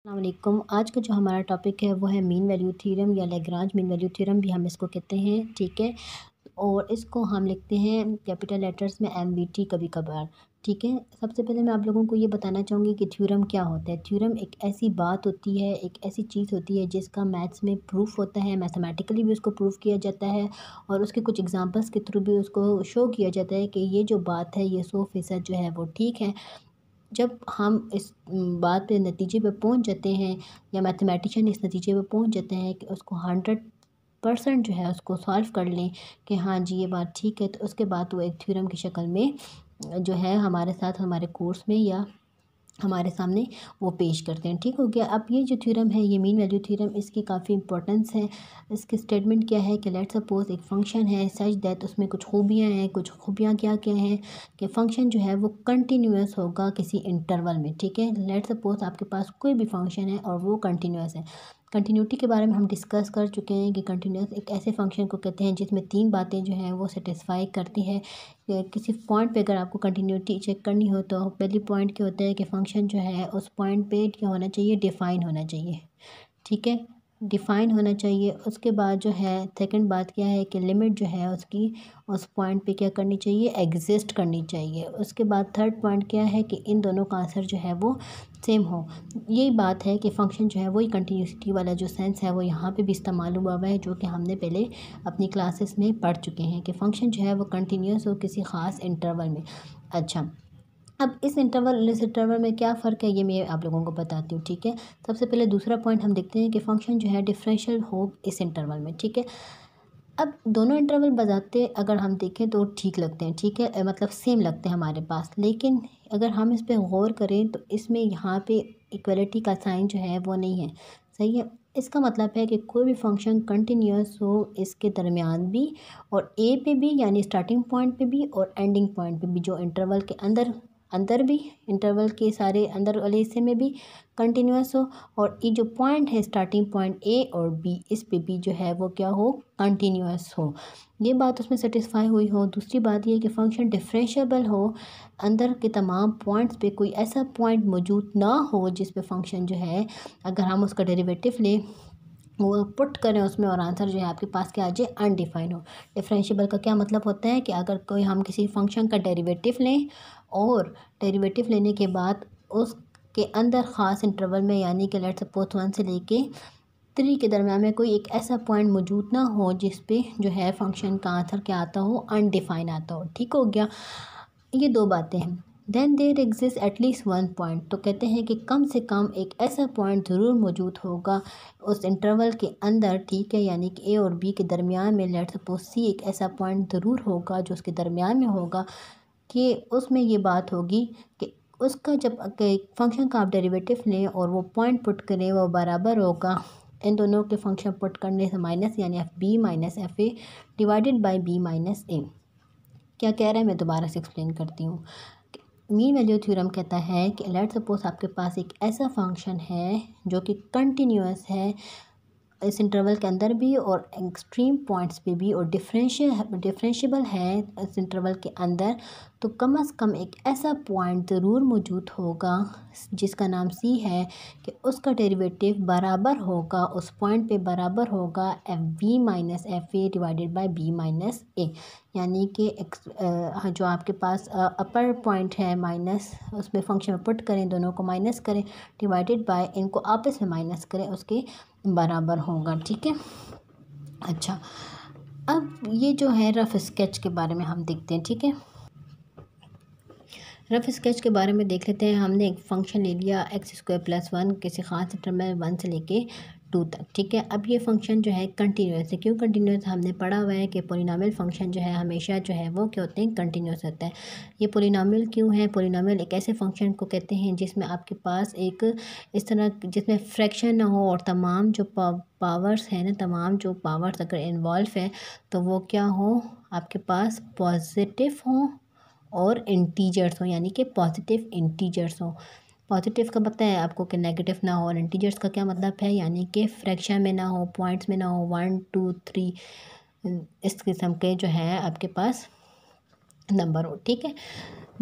वालेकुम। आज का जो हमारा टॉपिक है वो है मीन वैल्यू थ्योरम या लैग्रांज मीन वैल्यू थ्योरम भी हम इसको कहते हैं, ठीक है। और इसको हम लिखते हैं कैपिटल लेटर्स में MVT कभी कभार, ठीक है। सबसे पहले मैं आप लोगों को ये बताना चाहूँगी कि थ्योरम क्या होता है। थ्योरम एक ऐसी बात होती है, एक ऐसी चीज़ होती है जिसका मैथ्स में प्रूफ होता है, मैथमेटिकली भी उसको प्रूफ किया जाता है और उसके कुछ एग्जांपल्स के थ्रू भी उसको शो किया जाता है कि ये जो बात है ये 100% जो है वो ठीक है। जब हम इस बात पे नतीजे पे पहुंच जाते हैं या मैथमेटिशियन इस नतीजे पे पहुंच जाते हैं कि उसको 100% जो है उसको सॉल्व कर लें कि हाँ जी ये बात ठीक है, तो उसके बाद वो एक थ्योरम की शक्ल में जो है हमारे साथ हमारे कोर्स में या हमारे सामने वो पेश करते हैं, ठीक हो गया। अब ये जो थ्योरम है ये मीन वैल्यू थ्योरम, इसकी काफ़ी इंपॉर्टेंस है। इसकी स्टेटमेंट क्या है कि लेट्स सपोज एक फंक्शन है सच दैट, उसमें कुछ खूबियाँ हैं। कुछ खूबियाँ क्या क्या हैं कि फंक्शन जो है वो कंटिन्यूअस होगा किसी इंटरवल में, ठीक है। लेट्स सपोज आपके पास कोई भी फंक्शन है और वो कंटिन्यूअस है। कंटिन्यूटी के बारे में हम डिस्कस कर चुके हैं कि कंटिन्यूअस एक ऐसे फंक्शन को कहते हैं जिसमें तीन बातें जो हैं वो सेटिस्फाई करती है। किसी पॉइंट पे अगर आपको कंटिन्यूटी चेक करनी हो तो पहली पॉइंट क्या होता है कि फ़ंक्शन जो है उस पॉइंट पे क्या होना चाहिए, डिफ़ाइन होना चाहिए, ठीक है। डिफ़ाइन होना चाहिए। उसके बाद जो है सेकंड बात क्या है कि लिमिट जो है उसकी उस पॉइंट पे क्या करनी चाहिए, एग्जिस्ट करनी चाहिए। उसके बाद थर्ड पॉइंट क्या है कि इन दोनों का आंसर जो है वो सेम हो। यही बात है कि फ़ंक्शन जो है वही कंटिन्यूसिटी वाला जो सेंस है वो यहाँ पे भी इस्तेमाल हुआ हुआ है, जो कि हमने पहले अपनी क्लासेस में पढ़ चुके हैं कि फ़ंक्शन जो है वो कंटिन्यूस हो किसी ख़ास इंटरवल में। अच्छा, अब इस इंटरवल में क्या फ़र्क है ये मैं आप लोगों को बताती हूँ, ठीक है। सबसे पहले दूसरा पॉइंट हम देखते हैं कि फ़ंक्शन जो है डिफरेंशियल हो इस इंटरवल में, ठीक है। अब दोनों इंटरवल बजाते अगर हम देखें तो ठीक लगते हैं, ठीक है, मतलब सेम लगते हैं हमारे पास। लेकिन अगर हम इस पे गौर करें तो इसमें यहाँ पे इक्वलिटी का साइन जो है वो नहीं है, सही है। इसका मतलब है कि कोई भी फंक्शन कंटिन्यूअस हो इसके दरमियान भी और ए पे भी यानी स्टार्टिंग पॉइंट पे भी और एंडिंग पॉइंट पे भी, जो इंटरवल के अंदर अंदर भी इंटरवल के सारे अंदर वाले हिस्से में भी कंटिन्यूअस हो, और ये जो पॉइंट है स्टार्टिंग पॉइंट ए और बी इस पे भी जो है वो क्या हो, कंटिन्यूअस हो। ये बात उसमें सेटिस्फाई हुई हो। दूसरी बात ये कि फ़ंक्शन डिफरेंशिएबल हो, अंदर के तमाम पॉइंट्स पे कोई ऐसा पॉइंट मौजूद ना हो जिस पे फंक्शन जो है अगर हम उसका डेरिवेटिव लें वो पुट करें उसमें और आंसर जो है आपके पास क्या आ जाए, अनडिफाइन हो। डिफरेंशिएबल का क्या मतलब होता है कि अगर कोई हम किसी फंक्शन का डेरिवेटिव लें और डेरिवेटिव लेने के बाद उसके अंदर ख़ास इंटरवल में यानी कि लेट्स सपोज 1 से लेके 3 के दरम्यान में कोई एक ऐसा पॉइंट मौजूद ना हो जिस पे जो है फंक्शन का आंसर क्या आता हो, अनडिफाइन आता हो, ठीक हो गया। ये दो बातें हैं। Then there exist at least one point, तो कहते हैं कि कम से कम एक ऐसा पॉइंट ज़रूर मौजूद होगा उस इंटरवल के अंदर, ठीक है, यानी कि ए और बी के दरमियान में लेट्स सपोज सी एक ऐसा पॉइंट ज़रूर होगा जो उसके दरमियान में होगा कि उसमें ये बात होगी कि उसका जब फंक्शन का आप डेरिवेटिव लें और वो पॉइंट पुट करें वो बराबर होगा इन दोनों के फंक्शन पुट करने से माइनस यानी F B minus F A divided by B minus A. क्या कह रहा है मैं दोबारा से एक्सप्लेन करती हूँ। मीन वैल्यू थ्योरम कहता है कि लेट्स सपोज आपके पास एक ऐसा फंक्शन है जो कि कंटिन्यूअस है इस इंटरवल के अंदर भी और एक्सट्रीम पॉइंट्स पे भी और डिफरेंशिएबल है इस इंटरवल के अंदर, तो कम से कम एक ऐसा पॉइंट ज़रूर मौजूद होगा जिसका नाम सी है कि उसका डेरिवेटिव बराबर होगा उस पॉइंट पे बराबर होगा F B minus F A divided by B minus A. यानी कि जो आपके पास अपर पॉइंट है माइनस, उसमें फंक्शन में पुट करें, दोनों को माइनस करें, डिवाइडेड बाय इनको आपस में माइनस करें, उसके बराबर होगा, ठीक है। अच्छा, अब ये जो है रफ स्केच के बारे में हम देखते हैं, ठीक है। रफ स्केच के बारे में देख लेते हैं। हमने एक फंक्शन ले लिया x² + 1 किसी ख़ास इंटरवल में 1 से लेके 2 तक, ठीक है। अब ये फंक्शन जो है कंटिन्यूस है। क्यों कंटिन्यूस, हमने पढ़ा हुआ है कि पोलिनोमियल फंक्शन जो है हमेशा जो है वो क्या होते हैं, कंटिन्यूस होता है। ये पोलिनोमियल क्यों है, पोलिनोमियल एक ऐसे फंक्शन को कहते हैं जिसमें आपके पास एक इस तरह जिसमें फ्रैक्शन ना हो और तमाम जो पावर्स हैं ना, तमाम जो पावर्स अगर इन्वॉल्व है तो वो क्या हो, आपके पास पॉजिटिव हो और इंटीजर्स हो, यानी कि पॉजिटिव इंटीजर्स हो। पॉजिटिव का मतलब है आपको कि नेगेटिव ना हो, और इंटीजर्स का क्या मतलब है, यानी कि फ्रैक्शन में ना हो, पॉइंट्स में ना हो, 1 2 3 इस किस्म के जो है आपके पास नंबर हो, ठीक है।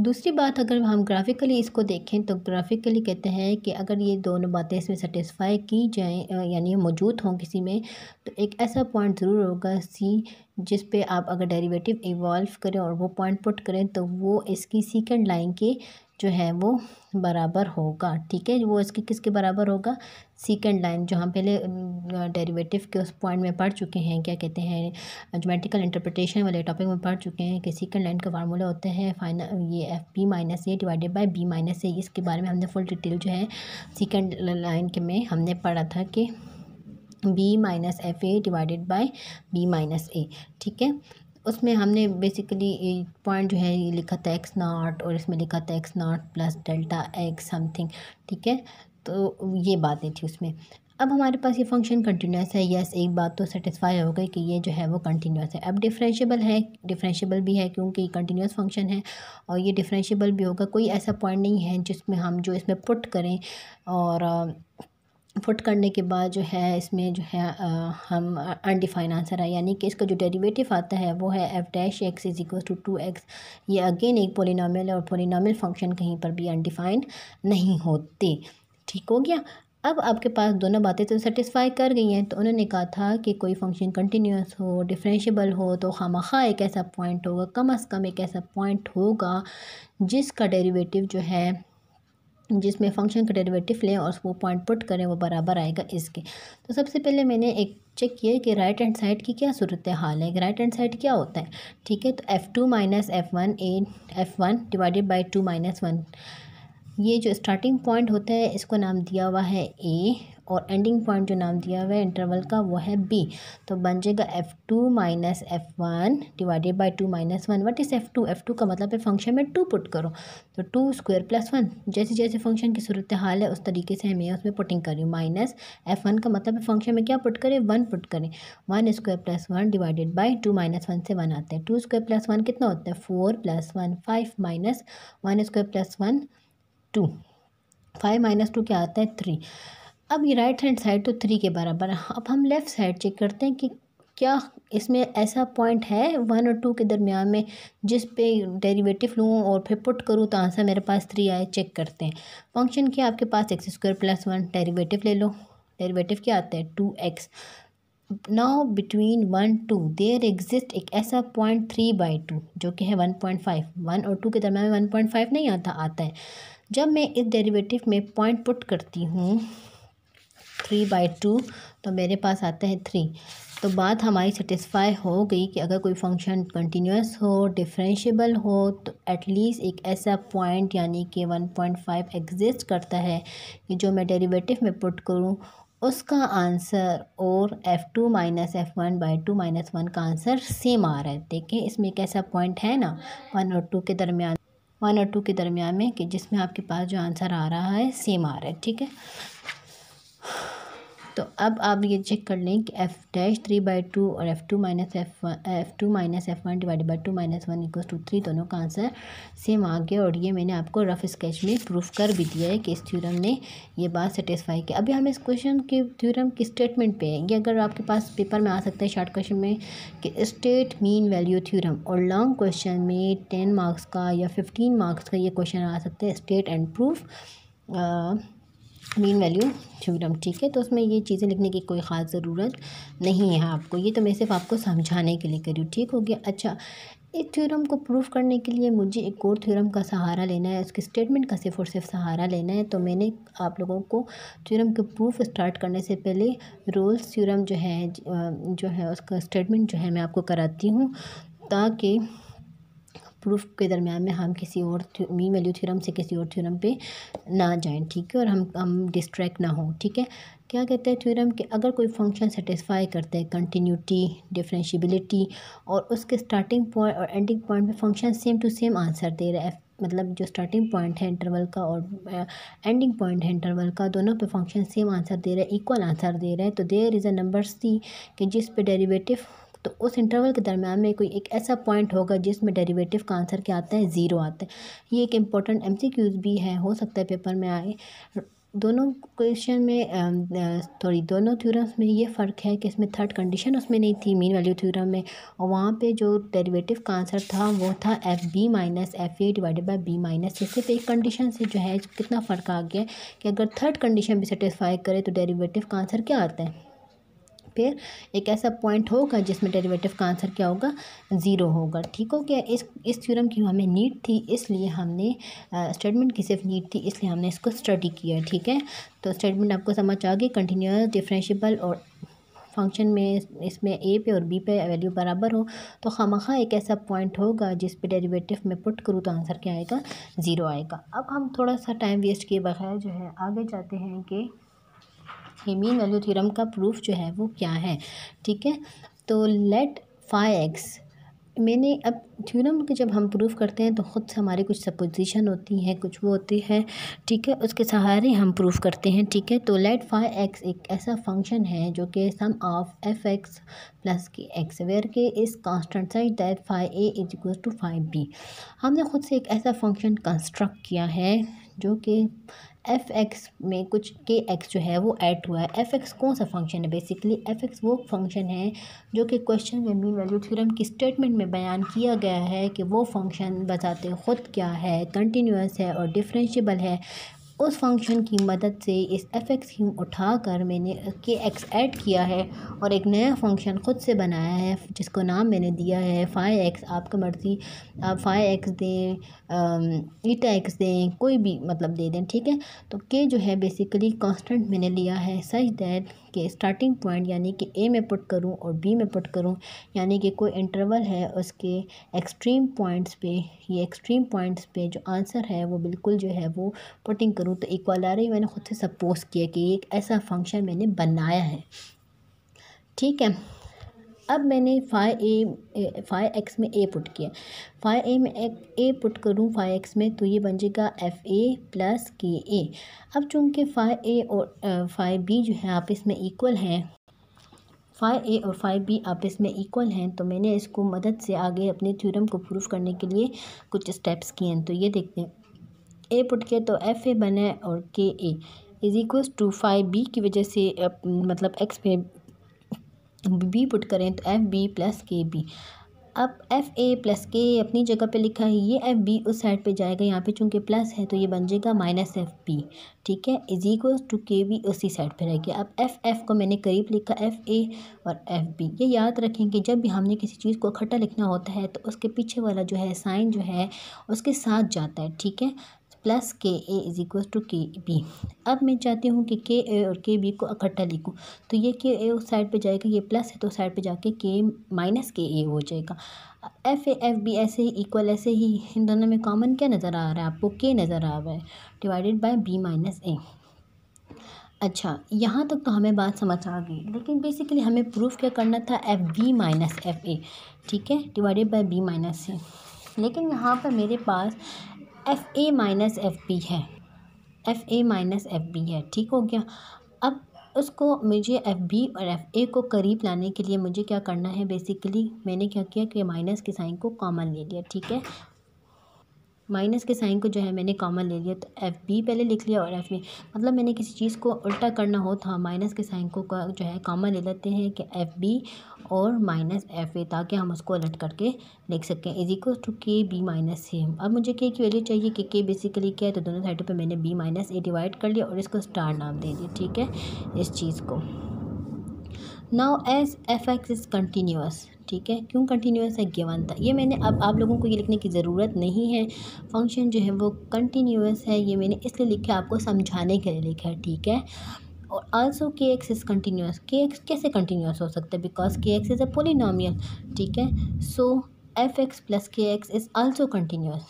दूसरी बात, अगर हम ग्राफिकली इसको देखें तो ग्राफिकली कहते हैं कि अगर ये दोनों बातें इसमें सेटिस्फाई की जाएं यानी मौजूद हों किसी में, तो एक ऐसा पॉइंट ज़रूर होगा सी जिस पे आप अगर डेरिवेटिव इवॉल्व करें और वो पॉइंट पुट करें तो वो इसकी सेकंड लाइन के जो है वो बराबर होगा, ठीक है। वो इसकी किसके बराबर होगा, सेकंड लाइन, जो हम पहले डेरिवेटिव के उस पॉइंट में पढ़ चुके हैं, क्या कहते हैं, ज्योमेट्रिकल इंटरप्रिटेशन वाले टॉपिक में पढ़ चुके हैं कि सेकंड लाइन का फार्मूला होता है फाइनल ये F B minus A divided by B minus A. इसके बारे में हमने फुल डिटेल जो है सेकंड लाइन के में हमने पढ़ा था कि B minus F A divided by B minus A, ठीक है। उसमें हमने बेसिकली पॉइंट जो है ये लिखा था एक्स नॉट, और इसमें लिखा था x not plus delta x something, ठीक है। तो ये बातें थी उसमें। अब हमारे पास ये फंक्शन कंटिन्यूस है, यस, एक बात तो सेटिस्फाई हो गई कि ये जो है वो कंटिन्यूस है। अब डिफरेंशिएबल है, डिफरेंशिएबल भी है क्योंकि कंटिन्यूस फंक्शन है, और ये डिफरेंशिएबल भी होगा। कोई ऐसा पॉइंट नहीं है जिसमें हम जो इसमें पुट करें और पुट करने के बाद जो है इसमें जो है हम अनडिफाइन आंसर है, यानी कि इसका जो डेरिवेटिव आता है वो है f dash x is equal to 2x। ये अगेन एक पोलिनोमियल है, और पोलिनोमियल फंक्शन कहीं पर भी अनडिफाइंड नहीं होते, ठीक हो गया। अब आपके पास दोनों बातें तो सेटिस्फाई कर गई हैं, तो उन्होंने कहा था कि कोई फंक्शन कंटिन्यूस हो, डिफरेंशिएबल हो, तो खामखा एक ऐसा पॉइंट होगा, कम से कम एक ऐसा पॉइंट होगा जिसका डेरिवेटिव जो है, जिसमें फंक्शन का डेरिवेटिव लें और वो पॉइंट पुट करें, वो बराबर आएगा इसके। तो सबसे पहले मैंने एक चेक किया कि राइट हैंड साइड की क्या सूरत हाल है, राइट हैंड साइड क्या होता है, ठीक है। तो f2 minus f1 A f1 divided by 2 minus 1, ये जो स्टार्टिंग पॉइंट होता है इसको नाम दिया हुआ है ए, और एंडिंग पॉइंट जो नाम दिया हुआ है इंटरवल का वो है बी। तो बन जाएगा f2 minus f1 divided by 2 minus 1। What is f2? f2 का मतलब है फंक्शन में 2 पुट करो, तो 2 स्क्वायर प्लस 1, जैसे जैसे फंक्शन की सूरत हाल है उस तरीके से मैं उसमें पुटिंग कर रही हूँ। माइनस f1 का मतलब है फंक्शन में क्या पुट करें, 1 पुट करें। 1 square plus 1 divided by 2 minus 1 से 1 आता है। 2 स्क्वायर प्लस 1 कितना होता है, 4 plus 1 5 minus 1 square plus 1 2, 5 minus 2 क्या आता है 3। अब ये राइट हैंड साइड तो 3 के बराबर है। अब हम लेफ़्ट साइड चेक करते हैं कि क्या इसमें ऐसा पॉइंट है 1 और 2 के दरमियान में जिस पे डेरिवेटिव लूँ और फिर पुट करूँ तो आंसर मेरे पास 3 आए। चेक करते हैं। फंक्शन क्या आपके पास एक्स स्क्वायर प्लस 1, डेरिवेटिव ले लो, डेरिवेटिव क्या आता है 2x। Now between 1 2 there exist एक ऐसा पॉइंट 3/2 जो कि है 1.5। 1 और 2 के दरम्यान में 1.5 नहीं आता है। जब मैं इस डेरिवेटिव में पॉइंट पुट करती हूँ 3/2 तो मेरे पास आता है 3। तो बात हमारी सेटिस्फाई हो गई कि अगर कोई फंक्शन कंटिन्यूस हो, डिफरेंशिएबल हो, तो एटलीस्ट एक ऐसा पॉइंट यानी कि 1.5 एग्जिस्ट करता है कि जो मैं डेरिवेटिव में पुट करूँ उसका आंसर और f2 माइनस f1/2 माइनस 1 का आंसर सेम आ रहा है। देखें इसमें एक ऐसा पॉइंट है ना 1 और 2 के दरमियान में कि जिसमें आपके पास जो आंसर आ रहा है सेम आ रहा है, ठीक है। तो अब आप ये चेक कर लें कि f डैश 3/2 और f2 minus f1 divided by 2 minus 1 equals to 3, दोनों का आंसर सेम आ गया। और ये मैंने आपको रफ स्केच में प्रूफ कर भी दिया है कि इस थ्योरम ने ये बात सेटिस्फाई की। अभी हम इस क्वेश्चन के थ्योरम की स्टेटमेंट पे हैं। ये अगर आपके पास पेपर में आ सकता है शॉर्ट क्वेश्चन में कि स्टेट मीन वैल्यू थ्योरम, और लॉन्ग क्वेश्चन में 10 मार्क्स का या 15 मार्क्स का ये क्वेश्चन आ सकता है state and proof mean value theorem, ठीक है। तो उसमें ये चीज़ें लिखने की कोई ख़ास ज़रूरत नहीं है आपको, ये तो मैं सिर्फ आपको समझाने के लिए करी हूँ, ठीक हो गया। अच्छा, इस थ्योरम को प्रूफ करने के लिए मुझे एक और थ्योरम का सहारा लेना है, उसके स्टेटमेंट का सिर्फ और सिर्फ सहारा लेना है। तो मैंने आप लोगों को थ्योरम के प्रूफ स्टार्ट करने से पहले रोल्स थ्योरम जो है उसका स्टेटमेंट जो है मैं आपको कराती हूँ, ताकि प्रूफ के दरमियान में हम किसी और मीन वैल्यू थ्योरम से किसी और थ्योरम पे ना जाएं, ठीक है, और हम डिस्ट्रैक्ट ना हो, ठीक है। क्या कहते हैं थ्योरम कि अगर कोई फंक्शन सेटिस्फाई करता है कंटिन्यूटी, डिफरेंशिएबिलिटी, और उसके स्टार्टिंग पॉइंट और एंडिंग पॉइंट में function same to same answer दे रहा है, मतलब जो स्टार्टिंग पॉइंट है इंटरवल का और एंडिंग पॉइंट है इंटरवल का, दोनों पे फंक्शन सेम आंसर दे रहा है, इक्वल आंसर दे रहा है, तो there is a number c कि जिस पे डेरिवेटिव, तो उस इंटरवल के दरम्यान में कोई एक ऐसा पॉइंट होगा जिसमें डेरिवेटिव का आंसर क्या आता है 0 आता है। ये एक इम्पॉर्टेंट MCQs भी है, हो सकता है पेपर में आए। दोनों क्वेश्चन में दोनों थ्योरम्स में ये फ़र्क है कि इसमें थर्ड कंडीशन उसमें नहीं थी मीन वैल्यू थ्योरम में, और वहाँ पे जो डेरिवेटिव का आंसर था वो था F B minus F A divided by B minus A. सिर्फ एक कंडीशन से जो है कितना फ़र्क आ गया कि अगर थर्ड कंडीशन भी सेटिस्फाई करे तो डेरिवेटिव का आंसर क्या आता है, फिर एक ऐसा पॉइंट होगा जिसमें डेरिवेटिव का आंसर क्या होगा, ज़ीरो होगा। ठीक हो गया। इस थ्योरम की हमें नीड थी, इसलिए हमने स्टेटमेंट की सिर्फ नीड थी, इसलिए हमने इसको स्टडी किया। ठीक है, तो स्टेटमेंट आपको समझ आ गई। कंटिन्यूअस डिफरेंशिएबल और फंक्शन में इसमें ए पे और बी पे वैल्यू बराबर हो तो खामखा एक ऐसा पॉइंट होगा जिस पे डेरिवेटिव में पुट करूँ तो आंसर क्या आएगा, ज़ीरो आएगा। अब हम थोड़ा सा टाइम वेस्ट किए बगैर जो है आगे जाते हैं कि मीन वैल्यू थ्योरम का प्रूफ जो है वो क्या है। ठीक है, तो लेट फाई एक्स, मैंने अब थ्योरम के जब हम प्रूफ करते हैं तो ख़ुद से हमारी कुछ सपोजिशन होती हैं, कुछ वो होती है। ठीक है, उसके सहारे हम प्रूफ करते हैं। ठीक है, तो लेट फाई एक्स एक ऐसा फंक्शन है जो कि sum of f x plus k x where k is constant such that phi a is equal to phi b. हमने ख़ुद से एक ऐसा फंक्शन कंस्ट्रक्ट किया है जो कि एफ एक्स में कुछ के एक्स जो है वो ऐड हुआ है। एफ एक्स कौन सा फंक्शन है, बेसिकली एफ एक्स वो फंक्शन है जो कि क्वेश्चन में मीन वैल्यू थ्योरम की स्टेटमेंट में बयान किया गया है कि वो फंक्शन बताते ख़ुद क्या है, कंटिन्यूअस है और डिफरेंशिएबल है। उस फंक्शन की मदद से इस एफ एक्स की उठाकर मैंने के एक्स ऐड किया है और एक नया फंक्शन ख़ुद से बनाया है जिसको नाम मैंने दिया है फाई एक्स। आपका मर्ज़ी, आप फाई एक्स दें, ईटा एक्स दें, कोई भी मतलब दे दें। ठीक है, तो के जो है बेसिकली कांस्टेंट मैंने लिया है सच दैट कि स्टार्टिंग पॉइंट यानी कि ए में पुट करूं और बी में पुट करूं, यानी कि कोई इंटरवल है उसके एक्सट्रीम पॉइंट्स पे, ये एक्सट्रीम पॉइंट्स पे जो आंसर है वो बिल्कुल जो है वो पुटिंग करूं तो इक्वल आ रही। मैंने खुद से सपोज किया कि एक ऐसा फंक्शन मैंने बनाया है। ठीक है, अब मैंने फाई एक्स में ए पुट किया, फाई ए में ए पुट करूँ फाई एक्स में तो ये बन जाएगा एफ ए प्लस के ए। अब चूँकि फाई ए और फाई बी जो है आपस में इक्वल हैं, फाई ए और फाई बी आपस में इक्वल हैं, तो मैंने इसको मदद से आगे अपने थ्योरम को प्रूफ करने के लिए कुछ स्टेप्स किए हैं। तो ये देखते हैं, ए पुट किया तो एफ ए बना और के A is equals to phi B की वजह से मतलब एक्स पे बी पुट करें तो एफ बी प्लस के बी। अब एफ ए प्लस के अपनी जगह पे लिखा है, ये एफ बी उस साइड पे जाएगा, यहाँ पे चूँकि प्लस है तो ये बन जाएगा माइनस एफ बी। ठीक है, is equal to k b उसी साइड पे रह गया। अब एफ को मैंने करीब लिखा, एफ ए और एफ बी। ये याद रखें कि जब भी हमने किसी चीज़ को इकट्ठा लिखना होता है तो उसके पीछे वाला जो है साइन जो है उसके साथ जाता है। ठीक है, प्लस के A is equal to k B. अब मैं चाहती हूँ कि के ए और के बी को इकट्ठा लिखूँ, तो ये के ए उस साइड पे जाएगा, ये प्लस है तो साइड पे जाके के माइनस के ए हो जाएगा। एफ ए एफ बी ऐसे ही इक्वल, ऐसे ही इन दोनों में कॉमन क्या नज़र आ रहा है आपको, के नज़र आ रहा है divided by B minus A. अच्छा, यहाँ तक तो हमें बात समझ आ गई, लेकिन बेसिकली हमें प्रूफ क्या करना था, F B minus F A. ठीक है, divided by B minus A. लेकिन यहाँ पर मेरे पास एफ ए माइनस एफ बी है, एफ ए माइनस एफ बी है। ठीक हो गया। अब उसको मुझे एफ बी और एफ ए को करीब लाने के लिए मुझे क्या करना है, बेसिकली मैंने क्या किया कि माइनस के साइन को कॉमन ले लिया। ठीक है, माइनस के साइन को जो है मैंने कॉमन ले लिया, तो एफ बी पहले लिख लिया और एफ बी, मतलब मैंने किसी चीज़ को उल्टा करना हो तो माइनस के साइन को जो है कॉमन ले लेते हैं कि एफ बी और माइनस एफ ए, ताकि हम उसको उलट करके लिख सकें is equal to k B minus ए। अब मुझे के की वैल्यू चाहिए कि के बेसिकली क्या है, तो दोनों साइडों पे मैंने बी माइनस ए डिवाइड कर लिया और इसको स्टार नाम दे दिया। ठीक है, इस चीज़ को now as f x is continuous. ठीक है, क्यों कंटिन्यूस है, गिवन था ये मैंने। अब आप लोगों को ये लिखने की ज़रूरत नहीं है, फंक्शन जो है वो कंटिन्यूस है, ये मैंने इसलिए लिखा है आपको समझाने के लिए लिखा है। ठीक है, और आल्सो के एक्स इज़ कंटिन्यूस। के एक्स कैसे कंटिन्यूस हो सकता है, बिकॉज के एक्स इज़ अ पोलिनोमियल। ठीक है, सो F x plus k x is also continuous.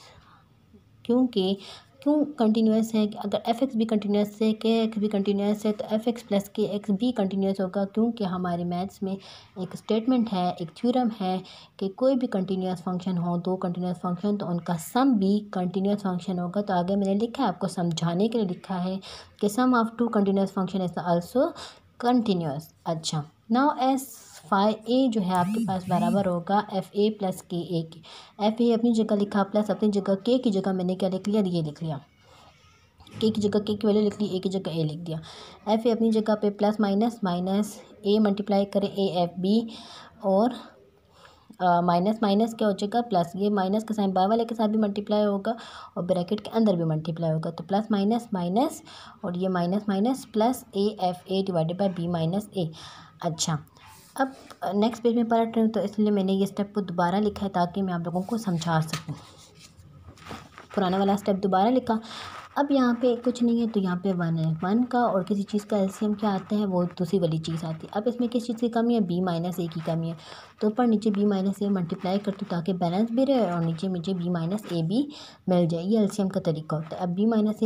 क्यों कंटिन्यूस है, अगर एफ एक्स भी कंटिन्यूस है, के एक्स भी कंटिन्यूस है, तो F x plus k x भी कंटिन्यूस होगा, क्योंकि हमारे मैथ्स में एक स्टेटमेंट है, एक थ्योरम है कि कोई भी कंटिन्यूस फंक्शन हो, दो कंटिन्यूस फंक्शन, तो उनका सम भी कंटिन्यूस फंक्शन होगा। तो आगे मैंने लिखा है, आपको समझाने के लिए लिखा है कि sum of two continuous function is also continuous. अच्छा, नाउ एस फाई ए जो है आपके पास बराबर होगा एफ ए प्लस के ए के। एफ ए अपनी जगह लिखा, प्लस अपनी जगह, के की जगह मैंने क्या लिख लिया, ये लिख लिया। के की जगह के की वैल्यू लिख ली, ए की जगह ए लिख दिया। एफ ए अपनी जगह पे plus minus minus A multiply करें ए एफ बी, और माइनस माइनस क्या हो जाएगा प्लस, ये माइनस का साइन बाय वाले के साथ भी मल्टीप्लाई होगा और ब्रैकेट के अंदर भी मल्टीप्लाई होगा, तो प्लस माइनस माइनस और ये minus minus plus A F A divided by B minus A. अच्छा, अब नेक्स्ट पेज में पलट रही हूँ तो इसलिए मैंने ये स्टेप को दोबारा लिखा है ताकि मैं आप लोगों को समझा सकूँ। पुराना वाला स्टेप दोबारा लिखा। अब यहाँ पे कुछ नहीं है तो यहाँ पे वन है, वन का और किसी चीज़ का एलसीएम क्या आता है वो दूसरी वाली चीज़ आती है। अब इसमें किस चीज़ की कमी है, बी माइनस ए की कमी है, तो ऊपर नीचे बी माइनस ए मल्टीप्लाई करती हूँ ताकि बैलेंस भी रहे और नीचे मुझे बी माइनस ए भी मिल जाए। ये एलसीएम का तरीका होता है। अब बी माइनस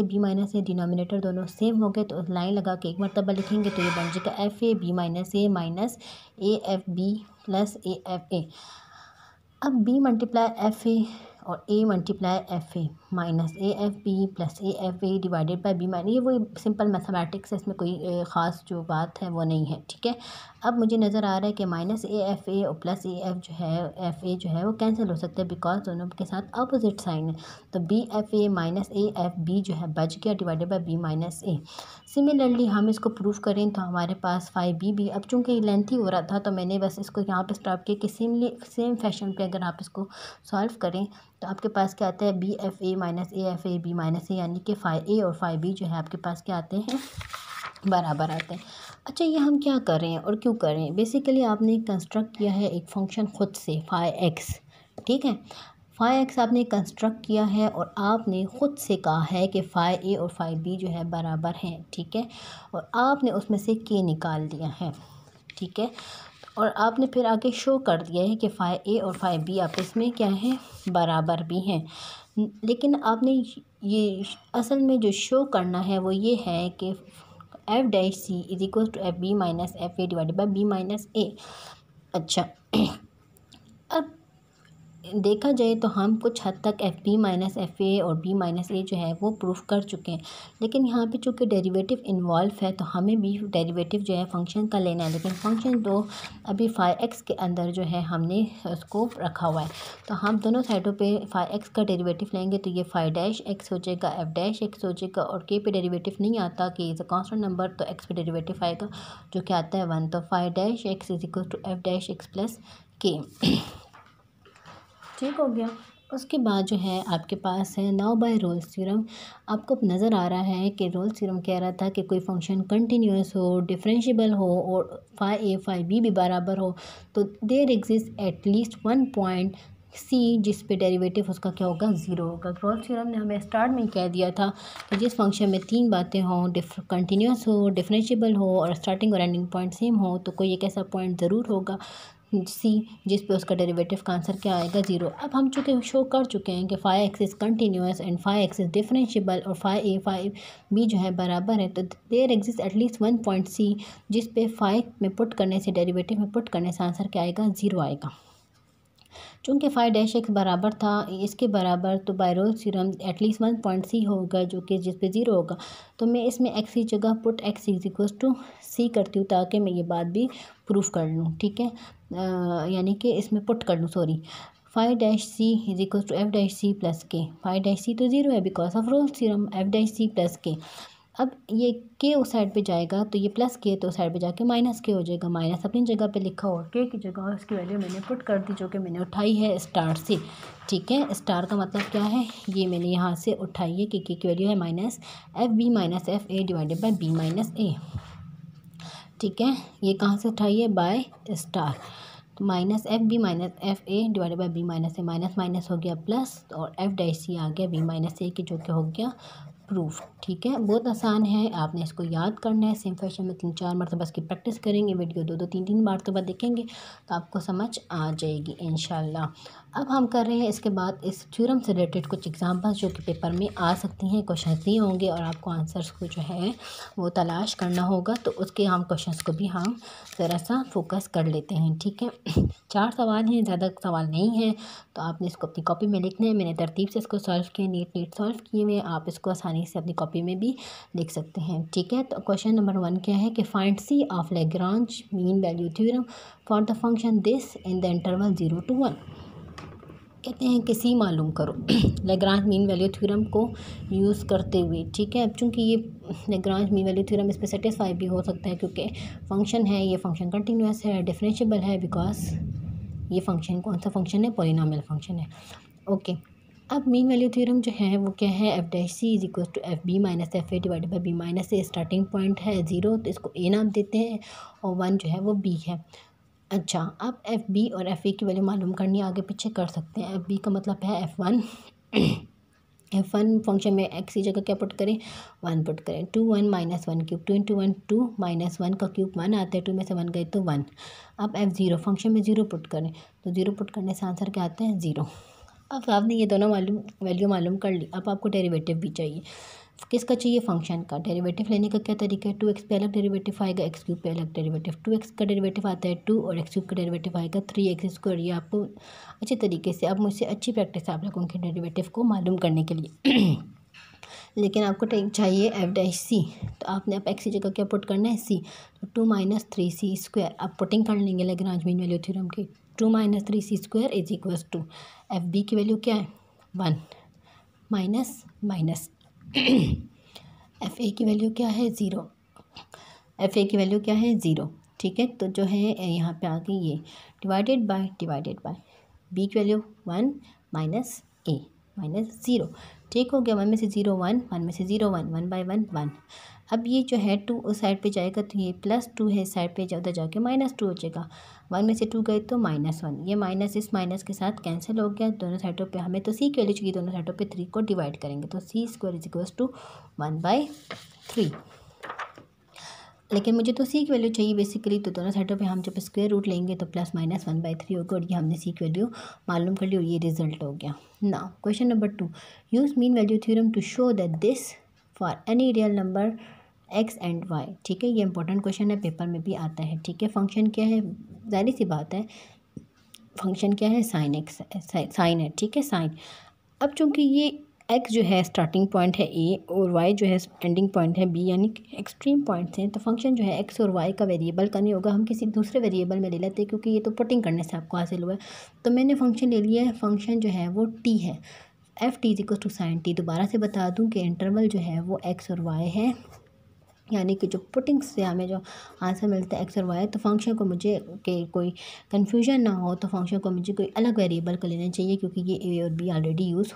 ए डिनोमिनेटर दोनों सेम हो गए तो लाइन लगा के एक मरतबा लिखेंगे तो ये बन जाएगा F A B minus A minus A F B plus A F A. अब बी मल्टीप्लाई एफ ए और A multiply F A minus A F B plus A F A divided by B minus, ये वो simple mathematics है, इसमें कोई ख़ास जो बात है वो नहीं है। ठीक है, अब मुझे नज़र आ रहा है कि माइनस ए एफ ए और प्लस ए एफ जो है एफ ए जो है वो कैंसिल हो सकता है बिकॉज दोनों के साथ अपोजिट साइन है, तो b F A minus A F b जो है बच गया divided by B minus a. Similarly हम इसको प्रूव करें तो हमारे पास 5b भी, अब चूँकि लेंथी हो रहा था तो मैंने बस इसको यहाँ पे स्टॉप किया कि सेम फैशन पे अगर आप इसको सॉल्व करें तो आपके पास क्या आता है B F A minus A F A B minus A, यानी कि 5a और 5b जो है आपके पास क्या आते हैं, बराबर आते हैं। अच्छा, ये हम क्या कर रहे हैं और क्यों कर रहे हैं, बेसिकली आपने कंस्ट्रक्ट किया है एक फंक्शन खुद से 5x। ठीक है, 5x आपने कंस्ट्रक्ट किया है और आपने ख़ुद से कहा है कि 5a और 5b जो है बराबर हैं। ठीक है, और आपने उसमें से k निकाल दिया है। ठीक है, और आपने फिर आगे शो कर दिया है कि 5a और 5b आपस में क्या है, बराबर भी हैं। लेकिन आपने ये असल में जो शो करना है वो ये है कि F dash C is equal to F B minus F A divided by B minus A. अच्छा, अब देखा जाए तो हम कुछ हद तक F B minus F A और बी माइनस ए जो है वो प्रूफ कर चुके हैं, लेकिन यहाँ पे चूँकि डेरिवेटिव इन्वॉल्व है तो हमें भी डेरिवेटिव जो है फंक्शन का लेना है, लेकिन फंक्शन तो अभी 5x के अंदर जो है हमने उसको रखा हुआ है, तो हम दोनों साइडों पे 5x का डेरिवेटिव लेंगे तो ये 5 डैश एक्स हो जाएगा, एफ डैश एक्स हो जाएगा, और के पे डेरिवेटिव नहीं आता कि इज़ अ कॉन्स्टेंट नंबर तो एक्स पे डेरिवेटिव आएगा जो कि आता है 1, तो 5 dash x is equal to f dash x plus k. ठीक हो गया। उसके बाद जो है आपके पास है नाउ बाय रोल्स थ्योरम। आपको नज़र आ रहा है कि रोल्स थ्योरम कह रहा था कि कोई फंक्शन कंटिन्यूस हो, डिफरेंशिएबल हो और 5a 5b भी बराबर हो तो there exist at least one point c जिस पे डेरिवेटिव उसका क्या होगा, ज़ीरो होगा। रोल्स थ्योरम ने हमें स्टार्ट में कह दिया था कि जिस फंक्शन में तीन बातें हों, कंटिन्यूस हो, डिफरेंशिएबल हो और स्टार्टिंग और एंडिंग पॉइंट सेम हो, तो कोई एक ऐसा पॉइंट ज़रूर होगा सी जिस पे उसका डेरिवेटिव का आंसर क्या आएगा, ज़ीरो। अब हम चूँकि शो कर चुके हैं कि 5x is continuous and 5x is differentiable और 5a 5b जो है बराबर है, तो there exist at least one point c जिस पे 5 में पुट करने से डेरिवेटिव में पुट करने से आंसर क्या आएगा, ज़ीरो आएगा। चूँकि 5 डैश एक्स बराबर था इसके बराबर, तो by Rolle's theorem at least one point c होगा जो कि जिस पे ज़ीरो होगा, तो मैं इसमें एक्स की जगह put X is equal to C करती हूँ ताकि मैं ये बात भी प्रूफ कर लूँ। ठीक है, यानी कि इसमें पुट कर लूँ, sorry, 5 dash C is equal to f dash c plus k. 5 dash c तो ज़ीरो है because of Rolle's theorem, f dash c plus k. अब ये के उस साइड पे जाएगा तो ये प्लस के तो उस साइड पे जाके माइनस के हो जाएगा, माइनस अपनी जगह पे लिखा और के की जगह उसकी वैल्यू मैंने पुट कर दी जो कि मैंने उठाई है स्टार से। ठीक है, स्टार का मतलब क्या है, ये मैंने यहाँ से उठाई है कि के की वैल्यू है minus F B minus F A divided by B minus A. ठीक है, ये कहाँ से उठाई है, बाय स्टार, तो minus F B minus F A divided by B minus A, minus minus हो गया प्लस और एफ डैश सी आ गया बी माइनस ए की जो कि हो गया प्रूफ। ठीक है, बहुत आसान है, आपने इसको याद करना है। सेम फैशन में 3-4 मरतबा इसकी प्रैक्टिस करेंगे, वीडियो 2-2 3-3 मरतबा देखेंगे तो आपको समझ आ जाएगी इंशाल्लाह। अब हम कर रहे हैं इसके बाद इस थ्योरम से रिलेटेड कुछ एग्जांपल्स जो कि पेपर में आ सकती हैं, क्वेश्चन दिए होंगे और आपको आंसर्स को जो है वो तलाश करना होगा, तो उसके हम क्वेश्चंस को भी हम ज़रा सा फोकस कर लेते हैं। ठीक है, 4 सवाल हैं, ज़्यादा सवाल नहीं है, तो आपने इसको अपनी कॉपी में लिखना है। मैंने तरतीब से इसको सॉल्व किया, नीट सॉल्व किए हुए, आप इसको आसानी से अपनी कॉपी में भी लिख सकते हैं। ठीक है, तो क्वेश्चन नंबर 1 क्या है कि find C of Lagrange mean value theorem for the function this in the interval 0 to 1। कहते हैं कि सी मालूम करो लेग्रांज मीन वैल्यू थ्योरम को यूज़ करते हुए, ठीक है। अब चूँकि ये लेग्रांज मीन वैल्यू थ्योरम इस पर सेटिस्फाई भी हो सकता है क्योंकि फंक्शन है, ये फंक्शन कंटिन्यूस है, डिफरेंशिएबल है, बिकॉज ये फंक्शन कौन सा फंक्शन है, पॉलिनॉमियल फंक्शन है। ओके, अब मीन वैल्यू थ्योरम जो है वो क्या है, f dash C is equal to F B minus F A divided by B minus a. Starting point है 0 तो इसको ए नाम देते हैं और 1 जो है वो बी है। अच्छा, अब एफ बी और एफ ए की वैल्यू मालूम करनी आगे पीछे कर सकते हैं। एफ बी का मतलब है F1 F1 फंक्शन में एक्स की जगह क्या पुट करें, 1 पुट करें। 2 1 माइनस 1 क्यूब, 2 इंटू 1 2 माइनस 1 का क्यूब 1 आता है, 2 में से 1 गए तो 1। अब F0 फंक्शन में 0 पुट करें तो 0 पुट करने से आंसर क्या आता है, 0। अब आपने ये दोनों वैल्यू मालूम कर ली। अब आपको डेरिवेटिव भी चाहिए। किसका चाहिए, फंक्शन का। डेरिवेटिव लेने का क्या तरीका है, 2x पे अलग डेरिवेटिव आएगा, x क्यूब पे अलग डेरिवेटिव। 2x का डेरिवेटिव आता है 2 और x क्यूब का डेरिवेटिव आएगा 3x²। ये आपको अच्छे तरीके से, अब मुझसे अच्छी प्रैक्टिस है आप लोगों के डेरिवेटिव को मालूम करने के लिए लेकिन आपको चाहिए एफ डैश सी, तो आपने अब एक्स की जगह क्या पुट करना है, सी। तो 2 माइनस 3c²। अब पुटिंग कर लेंगे लेग्रांज मीन वैल्यू थ्योरम की। 2 minus 3c² is equals to F b की वैल्यू क्या है, 1 माइनस माइनस एफ ए की वैल्यू क्या है, 0। एफ ए की वैल्यू क्या है, 0, ठीक है। तो जो है यहाँ पे आ गई ये डिवाइडेड बाय बी की वैल्यू 1 माइनस ए माइनस 0, ठीक हो गया। 1 में से 0 1, 1 में से 0 1, 1 बाई 1 1। अब ये जो है 2 उस साइड पे जाएगा तो ये +2 है, इस साइड पे उधर जाके -2 हो जाएगा। 1 में से 2 गए तो -1, ये माइनस इस माइनस के साथ कैंसिल हो गया। दोनों साइडों पे हमें तो सी की वैल्यू चाहिए, दोनों साइडों पे 3 को डिवाइड करेंगे तो c² इज इक्वल्स टू 1/3। लेकिन मुझे तो सी की वैल्यू चाहिए बेसिकली, तो दोनों साइडों पे हम जब स्क्वायर रूट लेंगे तो +-1/3 होगा और ये हमने सी की वैल्यू मालूम कर ली और ये रिजल्ट हो गया। Now question number 2, use mean value theorem to show that this for any real number x and y, ठीक है। ये इंपॉर्टेंट क्वेश्चन है, पेपर में भी आता है, ठीक है। फंक्शन क्या है, जाहिर सी बात है फंक्शन क्या है, साइन एक्स, साइन है, ठीक है, साइन। अब चूंकि ये x जो है स्टार्टिंग पॉइंट है a और y जो है एंडिंग पॉइंट है b, यानी एक्सट्रीम पॉइंट्स हैं, तो फंक्शन जो है x और y का वेरिएबल का नहीं होगा, हम किसी दूसरे वेरिएबल में ले लेते हैं क्योंकि ये तो पुटिंग करने से आपको हासिल हुआ है। तो मैंने फंक्शन ले लिया है, फंक्शन जो है वो t है, f T is equal to sine t. दोबारा से बता दूं कि इंटरवल जो है वो x और y है, यानी कि जो पुटिंग से हमें जो आंसर मिलता है x और y, तो फंक्शन को मुझे कि कोई कन्फ्यूजन ना हो तो फंक्शन को मुझे कोई अलग वेरिएबल को लेना चाहिए क्योंकि ये a और b ऑलरेडी यूज़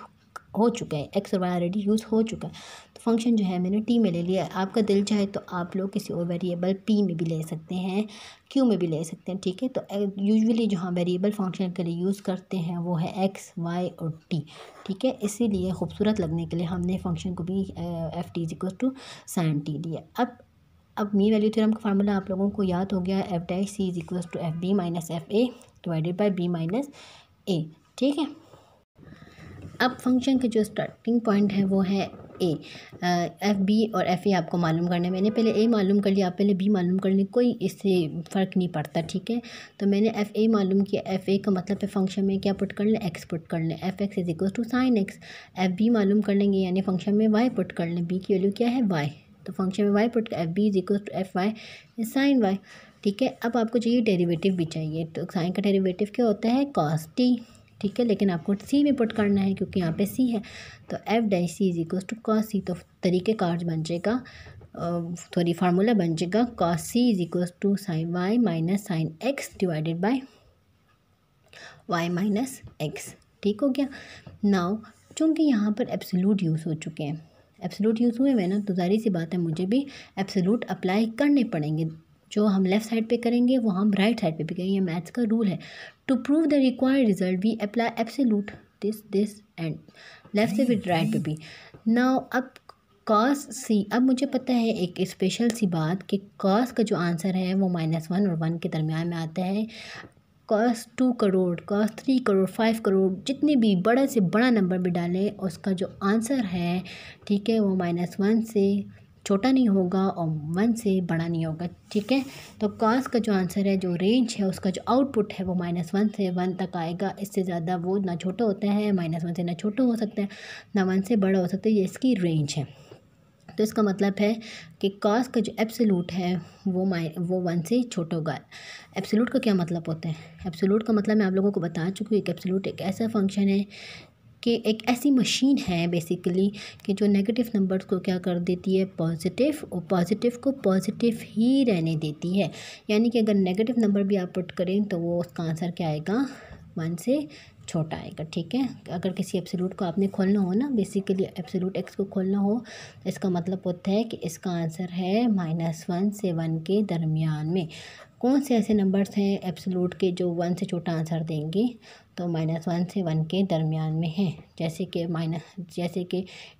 हो चुका है, x और y ऑलरेडी यूज़ हो चुका है। तो फंक्शन जो है मैंने t में ले लिया। आपका दिल चाहे तो आप लोग किसी और वेरिएबल p में भी ले सकते हैं, q में भी ले सकते हैं, ठीक है। तो यूजुअली जो हम वेरिएबल फंक्शन के लिए यूज़ करते हैं वो है x, y और t, ठीक है। इसीलिए खूबसूरत लगने के लिए हमने फंक्शन को भी F T is equal to sine T लिया। अब मीन वैल्यू थ्योरम का फार्मूला आप लोगों को याद हो गया, F dash C is equal to F B minus F A divided by B minus A, ठीक है। अब फंक्शन के जो स्टार्टिंग पॉइंट है वो है ए, एफ बी और एफ ए आपको मालूम करना है। मैंने पहले ए मालूम कर लिया, आप पहले बी मालूम कर लें, कोई इससे फ़र्क नहीं पड़ता, ठीक है। तो मैंने एफ ए मालूम किया, एफ ए का मतलब है फंक्शन में क्या पुट कर लें, एक्स पुट कर लें, f x is equal to sine x. F b मालूम कर लेंगे यानी फंक्शन में वाई पुट कर लें, बी की वैल्यू क्या है, वाई, तो फंक्शन में y put f b is equal to f y sine y, ठीक है। अब आपको चाहिए डेरिवेटिव भी चाहिए, तो साइन का डेरिवेटिव क्या होता है, कॉस टी, ठीक है। लेकिन आपको सी में पुट करना है क्योंकि यहाँ पे सी है, तो F dash C is equal to cos C. तो तरीक़ेकार बन जाएगा, सॉरी फार्मूला बन जाएगा cos C is equal to sine Y minus sine X divided by Y minus X, ठीक हो गया। नाउ चूँकि यहाँ पर एब्सोल्यूट यूज़ हो चुके हैं, एब्सोल्यूट यूज़ हुए हैं ना, तो जाहिर सी बात है मुझे भी एब्सोल्यूट अप्लाई करने पड़ेंगे। जो हम लेफ़्ट साइड पे करेंगे वो हम राइट साइड पे भी करेंगे, ये मैथ्स का रूल है। To prove the required result we apply absolute this and left से भी राइट पे भी। नाउ अब कॉस सी, अब मुझे पता है एक स्पेशल सी बात कि कॉस का जो आंसर है वो -1 और 1 के दरमियान में आता है। कॉस 2 करोड़, कॉस 3 करोड़, 5 करोड़, जितने भी बड़ा से बड़ा नंबर भी डालें उसका जो आंसर है, ठीक है, वो -1 से छोटा नहीं होगा और 1 से बड़ा नहीं होगा, ठीक है। तो कॉस का जो आंसर है, जो रेंज है, उसका जो आउटपुट है वो -1 से 1 तक आएगा। इससे ज़्यादा वो ना छोटा होता है, -1 से ना छोटा हो सकता है, ना 1 से बड़ा हो सकता है, ये इसकी रेंज है। तो इसका मतलब है कि कॉस का जो एब्सोल्यूट है वो 1 से छोटा होगा। एब्सोल्यूट का क्या मतलब होता है? एब्सोल्यूट का मतलब मैं आप लोगों को बता चुकी हूँ। एक एब्सोल्यूट एक ऐसा फंक्शन है कि एक ऐसी मशीन है बेसिकली कि जो नेगेटिव नंबर्स को क्या कर देती है, पॉजिटिव, और पॉजिटिव को पॉजिटिव ही रहने देती है। यानी कि अगर नेगेटिव नंबर भी आप पुट करें तो वो उसका आंसर क्या आएगा, 1 से छोटा आएगा। ठीक है, अगर किसी एब्सोल्यूट को आपने खोलना हो ना, बेसिकली एब्सोल्यूट एक्स को खोलना हो तो इसका मतलब होता है कि इसका आंसर है -1 से 1 के दरमियान में। कौन से ऐसे नंबर्स हैं एब्सोल्यूट के जो 1 से छोटा आंसर देंगे? तो -1 से 1 के दरमियान में है। जैसे कि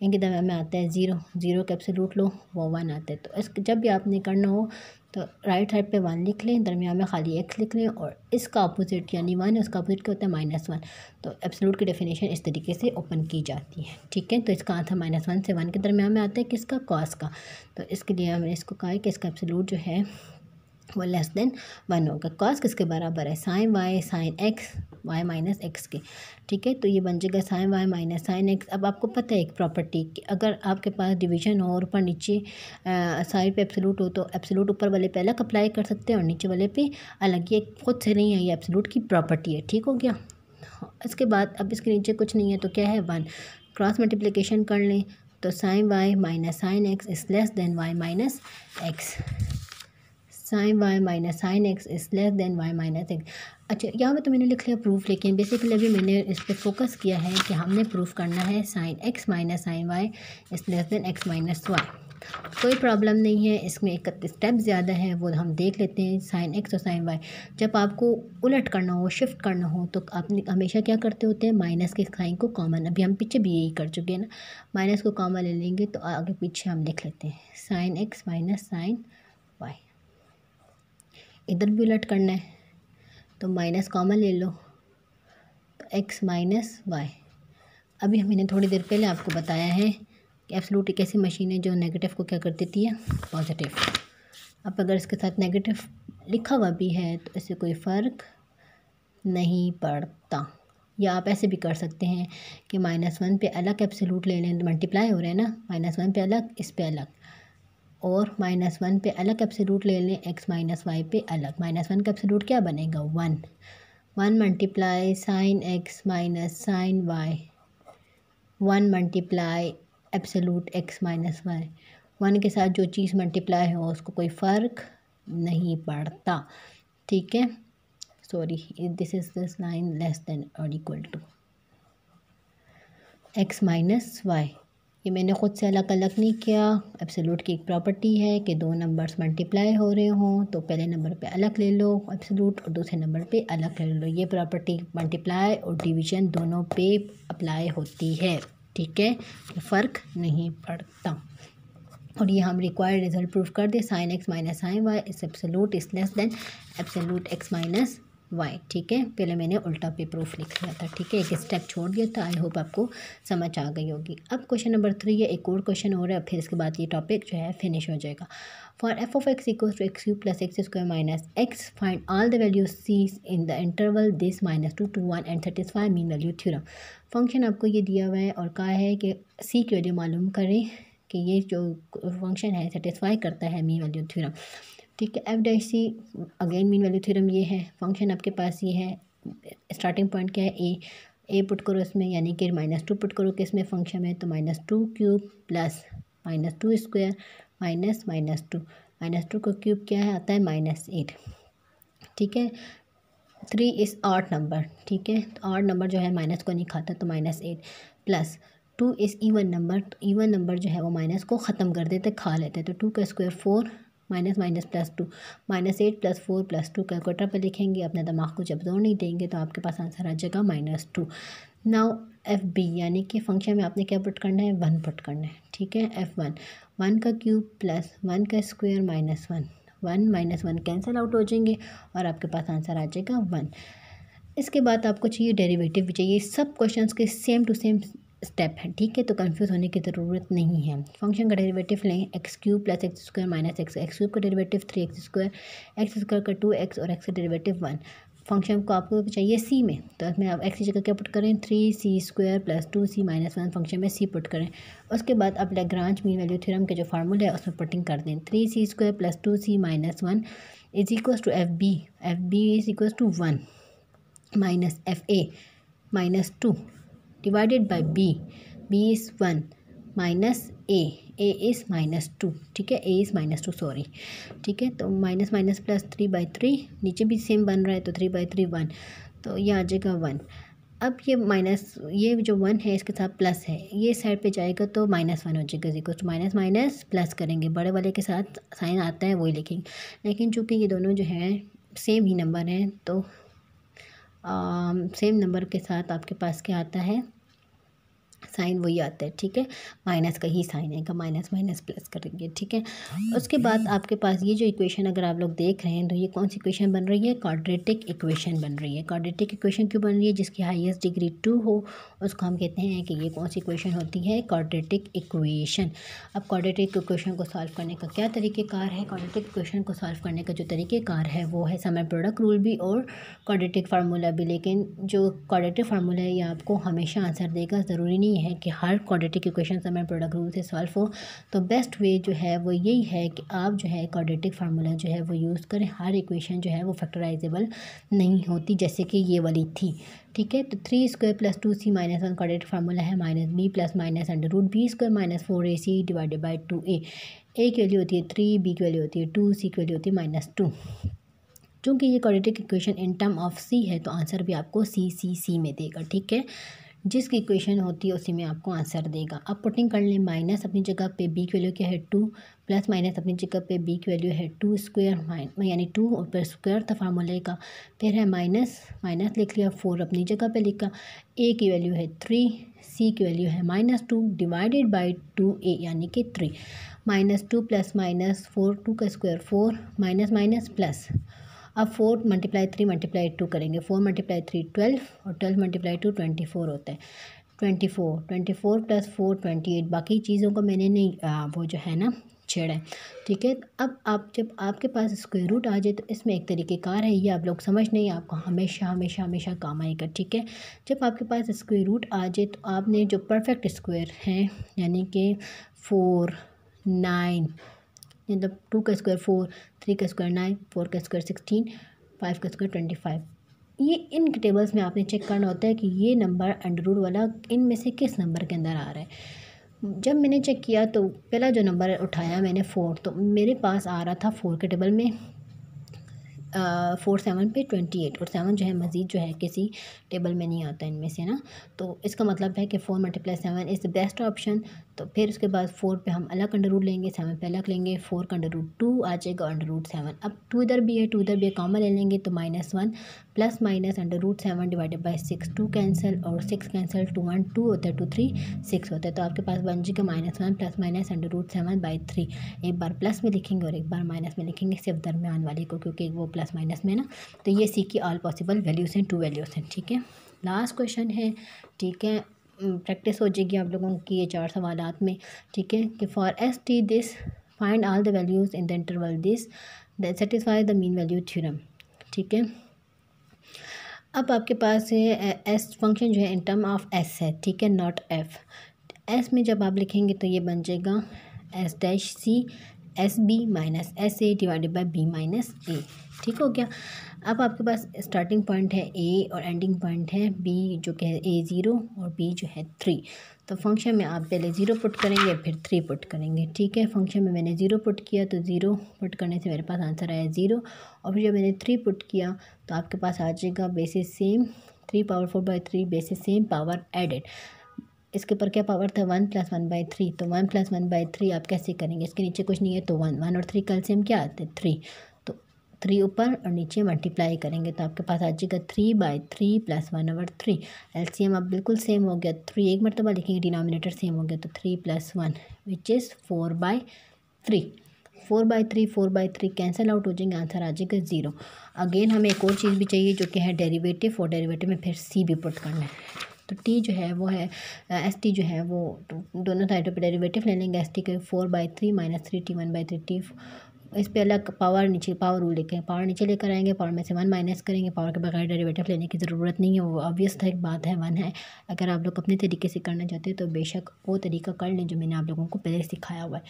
इनके दरमियान में आता है 0 का एब्सोल्यूट लो, वो 1 आता है। तो जब भी आपने करना हो तो राइट साइड पे 1 लिख लें, दरमियान में खाली x लिख लें, और इसका अपोजिट यानी 1 है, उसका अपोजिट क्या होता है, -1। तो एब्सोल्यूट की डेफिनेशन इस तरीके से ओपन की जाती है। ठीक है, तो इसका आंसर -1 से 1 के दरमियान में आता है, किसका, कॉस का। तो इसके लिए हमने इसको कहा है कि इसका एब्सोल्यूट जो है वो <<1 होगा। कॉस किसके बराबर है, sine y sine x y minus x के। ठीक है, तो ये बन जाएगा sine Y minus sine x. अब आपको पता है एक प्रॉपर्टी कि अगर आपके पास डिवीजन हो और ऊपर नीचे साइड पे एब्सोल्यूट हो तो एब्सोल्यूट ऊपर वाले पे अलग अप्लाई कर सकते हैं और नीचे वाले पे अलग। ये खुद से नहीं है, ये एब्सोल्यूट की प्रॉपर्टी है। ठीक हो गया। इसके बाद अब इसके नीचे कुछ नहीं है तो क्या है, 1। क्रॉस मल्टीप्लिकेशन कर लें तो sine Y minus sine x is less than y minus x. Sine Y minus sine x is less than y minus x. अच्छा, यहाँ पे तो मैंने लिख लिया प्रूफ, लेकिन बेसिकली अभी मैंने इस पर फोकस किया है कि हमने प्रूफ करना है sine x minus sine y is less than x minus y. कोई प्रॉब्लम नहीं है, इसमें एक स्टेप ज़्यादा है, वो हम देख लेते हैं। साइन एक्स और साइन वाई जब आपको उलट करना हो, शिफ्ट करना हो, तो आपने हमेशा क्या करते होते हैं, माइनस के साइन को कॉमन, अभी हम पीछे भी यही कर चुके हैं ना, माइनस को कॉमन ले लेंगे तो आगे पीछे हम लिख लेते हैं sine x minus sine y. इधर भी उलट करना है तो माइनस कॉमन ले लो तो एक्स माइनस वाई। अभी मैंने थोड़ी देर पहले आपको बताया है कि एब्सोल्यूट एक ऐसी मशीन है जो नेगेटिव को क्या कर देती है, पॉजिटिव। अब अगर इसके साथ नेगेटिव लिखा हुआ भी है तो इससे कोई फ़र्क नहीं पड़ता। या आप ऐसे भी कर सकते हैं कि -1 पे अलग एब्सोल्यूट ले लें, मल्टीप्लाई हो रहे हैं ना, -1 पे अलग, इस पे अलग, और -1 पे अलग एब्सोल्यूट ले लें, x माइनस वाई पे अलग। -1 का एब्सोल्यूट क्या बनेगा, 1 multiply sine x minus sine y, 1 multiply absolute x minus y. 1 के साथ जो चीज़ मल्टीप्लाई हो उसको कोई फ़र्क नहीं पड़ता। ठीक है, sorry, this is this line less than और equal to x minus Y. ये मैंने ख़ुद से अलग अलग नहीं किया, एब्सोल्यूट की एक प्रॉपर्टी है कि दो नंबर्स मल्टीप्लाई हो रहे हों तो पहले नंबर पे अलग ले लो एब्सोल्यूट और दूसरे नंबर पे अलग ले लो। ये प्रॉपर्टी मल्टीप्लाई और डिवीज़न दोनों पे अप्लाई होती है। ठीक है, फ़र्क नहीं पड़ता। और ये हम रिक्वायर्ड रिजल्ट प्रूफ कर दे, sine x minus sine Y is absolute is less than absolute X minus Y. ठीक है, पहले मैंने उल्टा पे प्रूफ लिख लिया था। ठीक है, एक स्टेप छोड़ दिया था, आई होप आपको समझ आ गई होगी। अब क्वेश्चन नंबर 3 है, एक और क्वेश्चन हो रहा है, फिर इसके बाद ये टॉपिक जो है फिनिश हो जाएगा। For f of x equals to x cube plus x square minus x, find all the values c in the interval this -2 to 1 and satisfy mean value theorem. Function आपको ये दिया हुआ है और कहा है कि सी की वैल्यू मालूम करें कि ये जो फंक्शन है सेटिस्फाई करता है मीन वैल्यू थ्योरम। ठीक है, f dash see again mean value theorem ये है, फंक्शन आपके पास ये है, स्टार्टिंग पॉइंट क्या है, ए पुट करो इसमें, यानी कि -2 पुट करो किस में, फंक्शन में, तो -2 क्यूब प्लस -2 स्क्वायर माइनस -2, -2 का क्यूब क्या है, आता है -8। ठीक है, 3 इज़ ऑड नंबर। ठीक है, तो ऑड नंबर जो है माइनस को नहीं खाता तो -8 प्लस 2 इज़ ईवन नंबर, तो ईवन नंबर जो है वो माइनस को ख़त्म कर देते, खा लेते, तो 2 का square 4 minus minus plus 2, -8 plus 4 plus 2 calculator पर लिखेंगे, अपने दिमाग को जब जोर नहीं देंगे तो आपके पास आंसर आ जाएगा -2। नाउ एफ बी यानी कि फंक्शन में आपने क्या पुट करना है, 1 पुट करना है। ठीक है, F1 1 का क्यूब प्लस 1 का स्क्वायर -1, 1 माइनस 1 कैंसिल आउट हो जाएंगे और आपके पास आंसर आ जाएगा 1। इसके बाद आपको चाहिए डेरिवेटिव भी चाहिए, सब क्वेश्चंस के सेम टू सेम स्टेप है। ठीक है, तो कंफ्यूज होने की ज़रूरत नहीं है। फंक्शन का डेरिवेटिव लें, X cube plus x square minus X, X cube का derivative 3x square, X square का 2x और एक्स का डेरिवेटिव 1, फंक्शन को आपको चाहिए सी में, तो इसमें आप एक्स की जगह क्या पुट करें, 3c² + 2c-1 फंक्शन में सी पुट करें। उसके बाद आप लैग्रांज मीन वैल्यू थ्योरम के जो फार्मूला है उसमें पुटिंग कर दें। 3c² + 2c-1 is equals to F b is equals to 1 minus fa-2 divided by b is 1 minus a is -2, ठीक है, ए इज़ -2 सॉरी, ठीक है। तो माइनस माइनस प्लस 3/3, नीचे भी सेम बन रहा है तो 3/3 1, तो ये आ जाएगा 1। अब ये माइनस, ये जो 1 है इसके साथ प्लस है, ये साइड पे जाएगा तो -1 हो जाएगा, equal to minus minus plus करेंगे, बड़े वाले के साथ साइन आता है वही लिखेंगे। लेकिन चूँकि ये दोनों जो हैं सेम ही नंबर हैं तो सेम नंबर के साथ आपके पास क्या आता है, साइन वही आता है, ठीक है, माइनस का ही साइन आएगा, माइनस माइनस प्लस करेंगे, ठीक है। उसके बाद आपके पास ये जो इक्वेशन अगर आप लोग देख रहे हैं तो ये कौन सी इक्वेशन बन रही है, क्वाड्रेटिक इक्वेशन बन रही है। क्वाड्रेटिक इक्वेशन क्यों बन रही है, जिसकी हाईएस्ट डिग्री 2 हो उसको हम कहते हैं कि ये कौन सी इक्वेशन होती है, क्वाड्रेटिक इक्वेशन। अब क्वाड्रेटिक इक्वेशन को सॉल्व करने का क्या तरीक़ेकार है, क्वाड्रेटिक इक्वेशन को सॉल्व करने का जो तरीक़ेकार है वो है समय प्रोडक्ट रूल भी और क्वाड्रेटिक फार्मूला भी। लेकिन जो क्वाड्रेटिक फार्मूला है ये आपको हमेशा आंसर देगा, ज़रूरी नहीं है कि हर क्वाड्रेटिक इक्वेशन समय प्रोडक्ट रूल से सॉल्व हो। तो बेस्ट वे जो है वो यही है कि आप जो है क्वाड्रेटिक फार्मूला जो है वो यूज़ करें। हर इक्वेशन जो है वो फैक्टराइजेबल नहीं होती, जैसे कि ये वाली थी, ठीक है। तो 3² + 2c-1 क्वाड्रेटिक फार्मूला है -b + -√b² - 4ac divided by 2a। ए की वैल्यू होती है 3, बी की वैल्यू होती है 2, सी की वैल्यू होती है -2। चूँकि ये quadratic equation in term of C है तो आंसर भी आपको सी में देगा, ठीक है। जिसकी इक्वेशन होती है उसी में आपको आंसर देगा। अब पुटिंग कर लें, माइनस अपनी जगह पे बी की वैल्यू क्या है 2, प्लस माइनस अपनी जगह पे बी की वैल्यू है 2² यानी 2 ऊपर स्क्वायर था फार्मूले का, फिर है माइनस माइनस लिख लिया, 4 अपनी जगह पे लिखा, ए की वैल्यू है 3, सी की वैल्यू है -2 डिवाइडेड बाई 2a यानी कि 3, -2 + -4 2 का स्क्वायर 4 माइनस माइनस प्लस। अब 4 × 3 × 2 करेंगे, 4 × 3 12 और 12 × 2 24 होता है, 24 + 4 28। बाकी चीज़ों को मैंने नहीं वो जो है ना छेड़ा है, ठीक है। अब आप जब आपके पास स्क्वायर रूट आ जाए तो इसमें एक तरीक़ेकार है, ये आप लोग समझ नहीं, आपको हमेशा हमेशा हमेशा काम आएगा, ठीक है। जब आपके पास स्क्वायर रूट आ जाए तो आपने जो परफेक्ट स्क्वायर हैं यानी कि 4 9 मतलब 2 का स्क्वायर 4, 3 का स्क्वायर 9, 4 का स्क्वायर 16, 5 का स्क्वायर 25, ये इन टेबल्स में आपने चेक करना होता है कि ये नंबर अंडर रूट वाला इनमें से किस नंबर के अंदर आ रहा है। जब मैंने चेक किया तो पहला जो नंबर उठाया मैंने 4, तो मेरे पास आ रहा था 4 के टेबल में 4 7 पे 28 और 7 जो है मज़ीद जो है किसी टेबल में नहीं आता इनमें से ना, तो इसका मतलब है कि 4 × 7 इज़ द बेस्ट ऑप्शन। तो फिर उसके बाद 4 पे हम अलग अंडर रूट लेंगे, 7 पे अलग लेंगे, 4 का अंडर रूट 2 आ जाएगा, अंडर रूट 7। अब 2 इधर भी है, 2 इधर भी है, कॉमन ले लेंगे तो -1 plus minus under root 7 divided by 6, 2 cancel और 6 कैंसिल, 2 1 2 होता है, 2 3 6 होता है। तो आपके पास बन जाएगा -1 प्लस माइनस अंडर रूट 7/3। एक बार प्लस में लिखेंगे और एक बार माइनस में लिखेंगे, सिर्फ दरमियान वाली को, क्योंकि वो प्लस माइनस में ना। तो ये सी की ऑल पॉसिबल वैल्यूज़ हैं, 2 वैल्यूज़ हैं, ठीक है। लास्ट क्वेश्चन है, ठीक है, प्रैक्टिस हो जाएगी आप लोगों की ये 4 सवालात में, ठीक है, कि for S T this find all the values in the interval this that satisfy the mean value theorem, ठीक है। अब आपके पास है एस फंक्शन जो है इन टर्म ऑफ एस है, ठीक है, नॉट एफ। एस में जब आप लिखेंगे तो ये बन जाएगा S' S B minus S A divided by B minus A, ठीक हो गया। अब आपके पास स्टार्टिंग पॉइंट है ए और एंडिंग पॉइंट है बी, जो कि है A 0 और बी जो है 3। तो फंक्शन में आप पहले 0 पुट करेंगे फिर 3 पुट करेंगे, ठीक है। फंक्शन में मैंने 0 पुट किया तो 0 पुट करने से मेरे पास आंसर आया 0, और फिर जब मैंने 3 पुट किया तो आपके पास आ जाएगा basis same 3 power 4/3 basis same power added. इसके ऊपर क्या पावर था 1 + 1/3, तो 1 + 1/3 आप कैसे करेंगे, इसके नीचे कुछ नहीं है तो 1 और 3 का एलसीएम क्या आता है 3, तो 3 ऊपर और नीचे मल्टीप्लाई करेंगे तो आपके पास आ जाएगा 3/3 + 1/3। एलसीएम अब बिल्कुल सेम हो गया, 3 एक मरतबा लिखेंगे, डिनोमिनेटर सेम हो गया, तो 3 + 1 विच इज़ 4/3। 4/3 कैंसिल आउट हो जाएंगे, आंसर आ जाएगा 0। अगेन हमें एक और चीज़ भी चाहिए जो कि है डेरिवेटिव, और डेरिवेटिव में फिर सी भी पुट करना है। तो टी जो है वो है एस टी जो है वो दोनों साइडों पे डेरिवेटिव ले लेंगे। एस टी के 4/3 - 3t 1/3 t इस पे अलग पावर नीचे पावर रूल लिखें, पावर नीचे लेकर आएंगे, पावर में से 1 माइनस करेंगे, पावर के बगैर डेरिवेटिव लेने की ज़रूरत नहीं है, वो ऑब्वियस था एक बात है 1 है। अगर आप लोग अपने तरीके से करना चाहते हैं तो बेशक वो तरीका कर लें जो मैंने आप लोगों को पहले सिखाया हुआ है।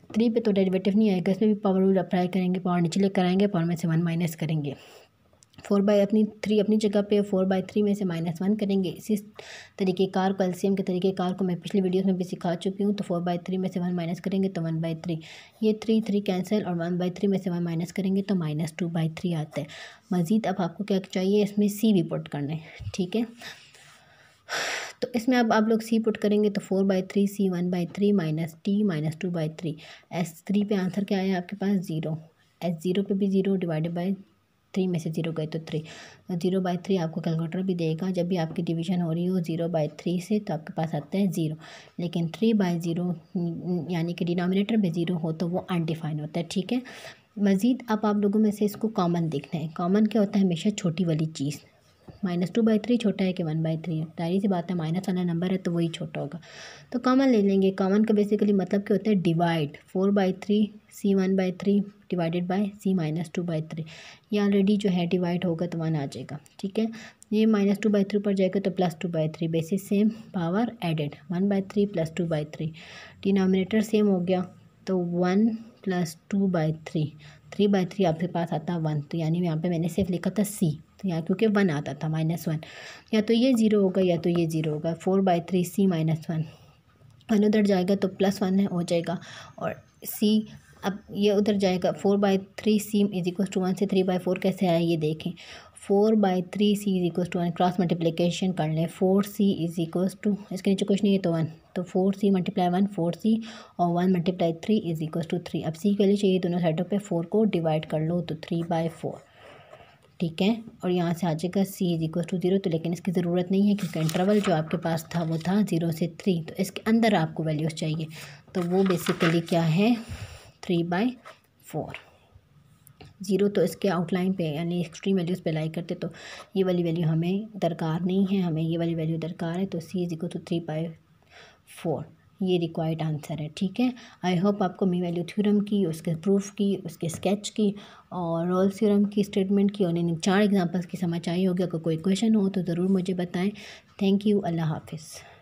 3 पे तो डेरिवेटिव नहीं आएगा, इसमें भी पावर रूल अप्लाई करेंगे, पावर नीचे लेकर आएंगे, पावर में से 1 माइनस करेंगे। 4/3 अपनी जगह पे, 4/3 में से -1 करेंगे। इसी तरीके कार को एलसीएम के तरीके कार को मैं पिछली वीडियोस में भी सिखा चुकी हूँ। तो 4/3 में से 1 माइनस करेंगे तो 1/3, ये 3 कैंसिल, और 1/3 में से 1 माइनस करेंगे तो -2/3 आता है। मज़ीद अब आपको क्या चाहिए, इसमें सी भी पुट करना है, ठीक है। तो इसमें अब आप लोग सी पुट करेंगे तो 4/3 सी 1/3 माइनस टी -2/3। S3 पे आंसर क्या आया आपके पास 0, S0 पे भी 0 डिवाइडेड बाई 3 में से 0 गए तो 3, 0/3 आपको कैलकुलेटर भी देगा। जब भी आपकी डिवीजन हो रही हो 0/3 से तो आपके पास आता है 0, लेकिन 3/0 यानी कि डिनोमिनेटर में 0 हो तो वो अनडिफाइन होता है, ठीक है। मज़ीद अब आप लोगों में से इसको कॉमन देखना है। कॉमन क्या होता है, हमेशा छोटी वाली चीज़। -2/3 छोटा है कि 1/3, जाहिर सी बात है माइनस वाला नंबर है तो वही छोटा होगा, तो कॉमन ले लेंगे। कॉमन का बेसिकली मतलब क्या होता है, divide. 4/3 C 1/3 divided by C -2/3, ये ऑलरेडी जो है डिवाइड होगा तो 1 आ जाएगा, ठीक है। ये -2/3 पर जाएगा तो +2/3, basis same power added, 1/3 + 2/3, denominator same हो गया तो 1 + 2/3, 3/3 आपके पास आता 1, तो यानी यहाँ पे मैंने सिर्फ लिखा था C, तो यहाँ क्योंकि 1 आता था -1, या तो ये 0 होगा या तो ये 0 होगा। 4/3 C -1, 1 उधर जाएगा तो +1 हो जाएगा, और C अब ये उधर जाएगा। 4/3 C = 1 से 3/4 कैसे आया ये देखें। 4/3 C = 1, क्रॉस मल्टीप्लिकेशन कर लें। 4C = इसके नीचे कुछ नहीं है तो 1, तो 4C × 1 4C, और 1 × 3 = 3। अब C के लिए चाहिए दोनों साइडों पे 4 को डिवाइड कर लो तो 3/4, ठीक है। और यहाँ से आ जाएगा C = 0, तो लेकिन इसकी ज़रूरत नहीं है क्योंकि इंटरवल जो आपके पास था वो था 0 से 3, तो इसके अंदर आपको वैल्यूज़ चाहिए, तो वो बेसिकली क्या है 3/4। 0 तो इसके आउटलाइन पे यानी एक्सट्रीम वैल्यूज़ पे लाई करते, तो ये वाली वैल्यू हमें दरकार नहीं है, हमें ये वाली वैल्यू दरकार है, तो C = 3/4 ये रिक्वायर्ड आंसर है, ठीक है। आई होप आपको मीन वैल्यू थ्योरम की, उसके प्रूफ की, उसके स्केच की और रोल्स थ्योरम की स्टेटमेंट की और इन 4 एग्जांपल्स की समझ आई होगी। अगर कोई क्वेश्चन हो तो ज़रूर मुझे बताएं। थैंक यू, अल्लाह हाफिज़।